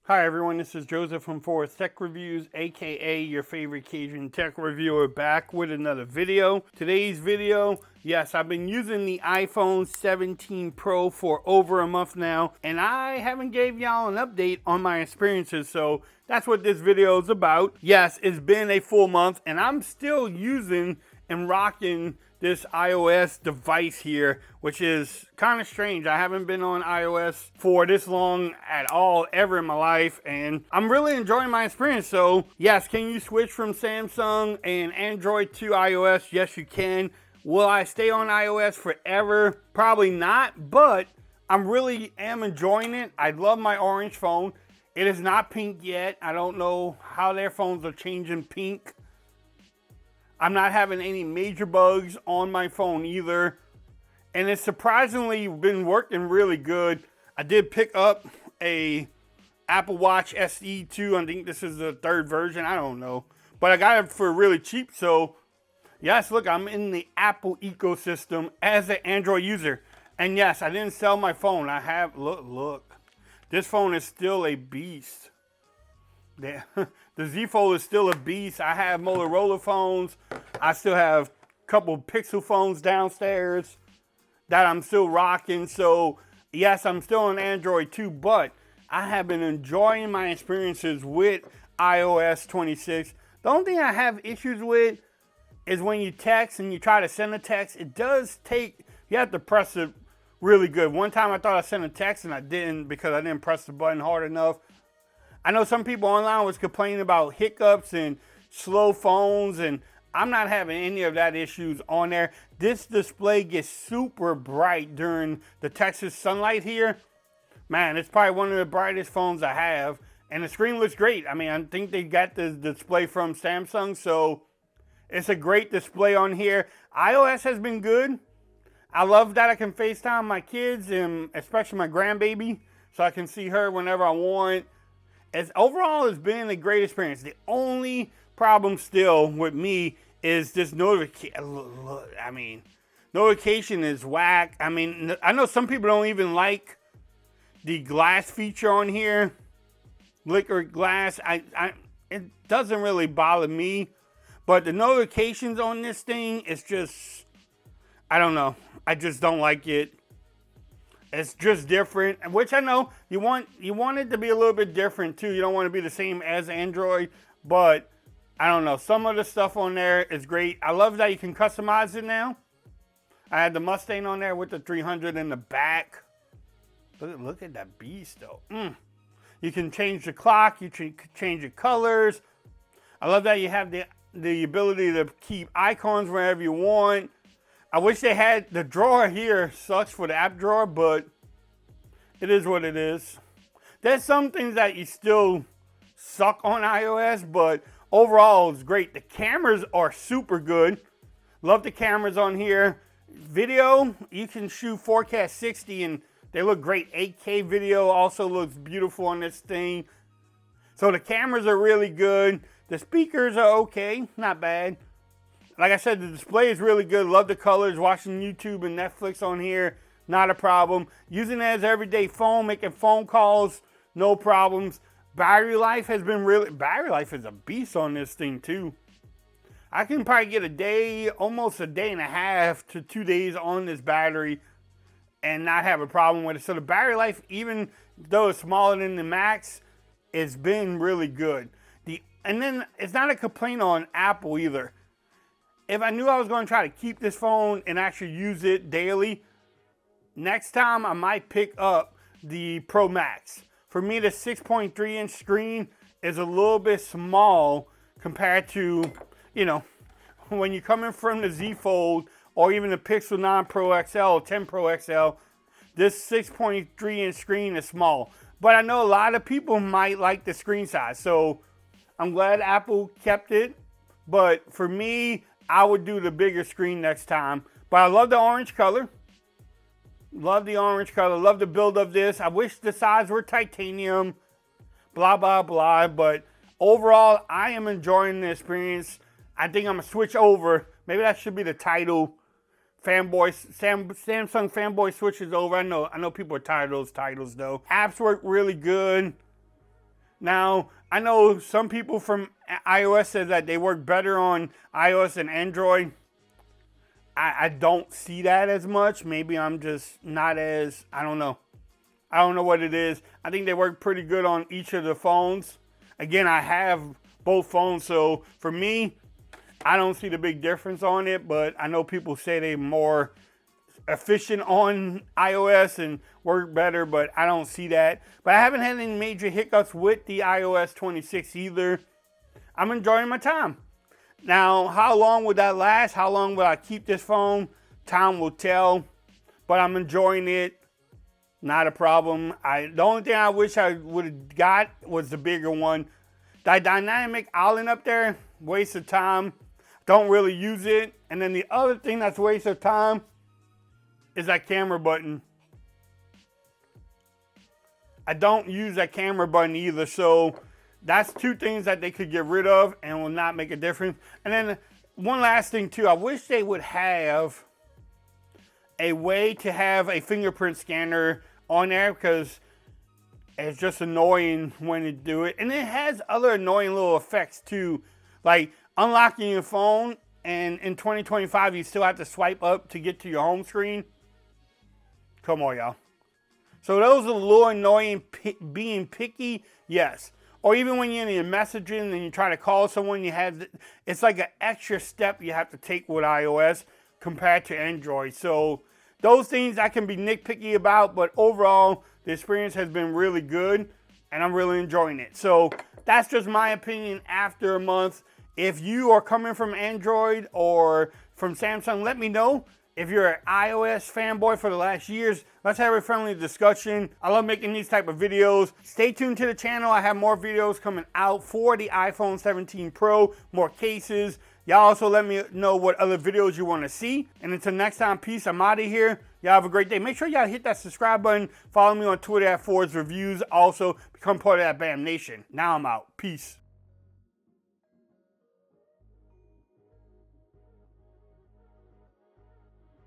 Hi everyone, this is Joseph from Forbes Tech Reviews, aka your favorite Cajun tech reviewer, back with another video. Today's video, yes, I've been using the iPhone 17 Pro for over a month now, and I haven't gave y'all an update on my experiences, so that's what this video is about. Yes, it's been a full month, and I'm still using and rocking this iOS device here, which is kind of strange. I haven't been on iOS for this long at all ever in my life, and I'm really enjoying my experience. So yes, can you switch from Samsung and Android to iOS? Yes, you can. Will I stay on iOS forever? Probably not, but I'm really am enjoying it. I love my orange phone. It is not pink yet. I don't know how their phones are changing pink. I'm not having any major bugs on my phone either. And it's surprisingly been working really good. I did pick up a Apple Watch SE 2. I think this is the third version. I don't know. But I got it for really cheap. So, yes, look, I'm in the Apple ecosystem as an Android user. And yes, I didn't sell my phone. I have, look. This phone is still a beast. The Z Fold is still a beast. I have Motorola phones. I still have a couple Pixel phones downstairs that I'm still rocking. So, yes, I'm still on Android too, but I have been enjoying my experiences with iOS 26. The only thing I have issues with is when you text and you try to send a text, it does take, you have to press it really good. One time I thought I sent a text and I didn't because I didn't press the button hard enough. I know some people online was complaining about hiccups and slow phones, and I'm not having any of that issues on there. This display gets super bright during the Texas sunlight here. Man, it's probably one of the brightest phones I have, and the screen looks great. I mean, I think they got the display from Samsung, so it's a great display on here. iOS has been good. I love that I can FaceTime my kids, and especially my grandbaby, so I can see her whenever I want. Overall, it's been a great experience. The only problem still with me is this notification. I mean, notification is whack. I mean, I know some people don't even like the glass feature on here. Liquid glass. It doesn't really bother me. But the notifications on this thing is just, I don't know. I just don't like it. It's just different, which I know you want it to be a little bit different too. You don't want to be the same as Android, but I don't know. Some of the stuff on there is great. I love that you can customize it now. I had the Mustang on there with the 300 in the back. Look at that beast though. You can change the clock. You can change the colors. I love that you have the ability to keep icons wherever you want. I wish they had the drawer here. Sucks for the app drawer, but it is what it is. There's some things that you still suck on iOS, but overall it's great. The cameras are super good. Love the cameras on here. Video, you can shoot 4K 60 and they look great. 8K video also looks beautiful on this thing. So the cameras are really good. The speakers are okay, not bad. Like I said, the display is really good. Love the colors. Watching YouTube and Netflix on here, not a problem. Using it as an everyday phone, making phone calls, no problems. Battery life has been battery life is a beast on this thing too. I can probably get a day, almost a day and a half to 2 days on this battery and not have a problem with it. So the battery life, even though it's smaller than the Max, it's been really good. And then it's not a complaint on Apple either. If I knew I was going to try to keep this phone and actually use it daily, next time I might pick up the Pro Max. For me, the 6.3 inch screen is a little bit small compared to, when you're coming from the Z Fold or even the Pixel 9 Pro XL or 10 Pro XL, this 6.3 inch screen is small. But I know a lot of people might like the screen size, so I'm glad Apple kept it. But for me, I would do the bigger screen next time. But I love the orange color. Love the orange color. Love the build of this. I wish the sides were titanium. Blah, blah, blah. But overall, I am enjoying the experience. I think I'm going to switch over. Maybe that should be the title. Samsung fanboy switches over. I know people are tired of those titles though. Apps work really good. Now, I know some people from iOS said that they work better on iOS than Android. I don't see that as much. Maybe I'm just not as, I don't know. I don't know what it is. I think they work pretty good on each of the phones. Again, I have both phones, so for me, I don't see the big difference on it, but I know people say they're more efficient on iOS and work better, but I don't see that. But I haven't had any major hiccups with the iOS 26 either. I'm enjoying my time. Now, how long would that last? How long will I keep this phone? Time will tell, but I'm enjoying it. Not a problem. The only thing I wish I would have got was the bigger one. That dynamic island up there, waste of time. Don't really use it. And then the other thing that's a waste of time is that camera button. I don't use that camera button either, so that's two things that they could get rid of and will not make a difference. And then one last thing too, I wish they would have a way to have a fingerprint scanner on there, because it's just annoying when you do it. And it has other annoying little effects too, like unlocking your phone, and in 2025 you still have to swipe up to get to your home screen. Come on, y'all. So those are a little annoying, being picky, yes. Or even when you're in your messaging and you try to call someone, it's like an extra step you have to take with iOS compared to Android. So those things I can be nitpicky about, but overall, the experience has been really good, and I'm really enjoying it. So that's just my opinion after a month. If you are coming from Android or from Samsung, let me know. If you're an iOS fanboy for the last years, let's have a friendly discussion. I love making these type of videos. Stay tuned to the channel. I have more videos coming out for the iPhone 17 Pro, more cases. Y'all also let me know what other videos you want to see. And until next time, peace. I'm out of here. Y'all have a great day. Make sure y'all hit that subscribe button. Follow me on Twitter at Forbes Reviews. Also, become part of that BAM Nation. Now I'm out. Peace.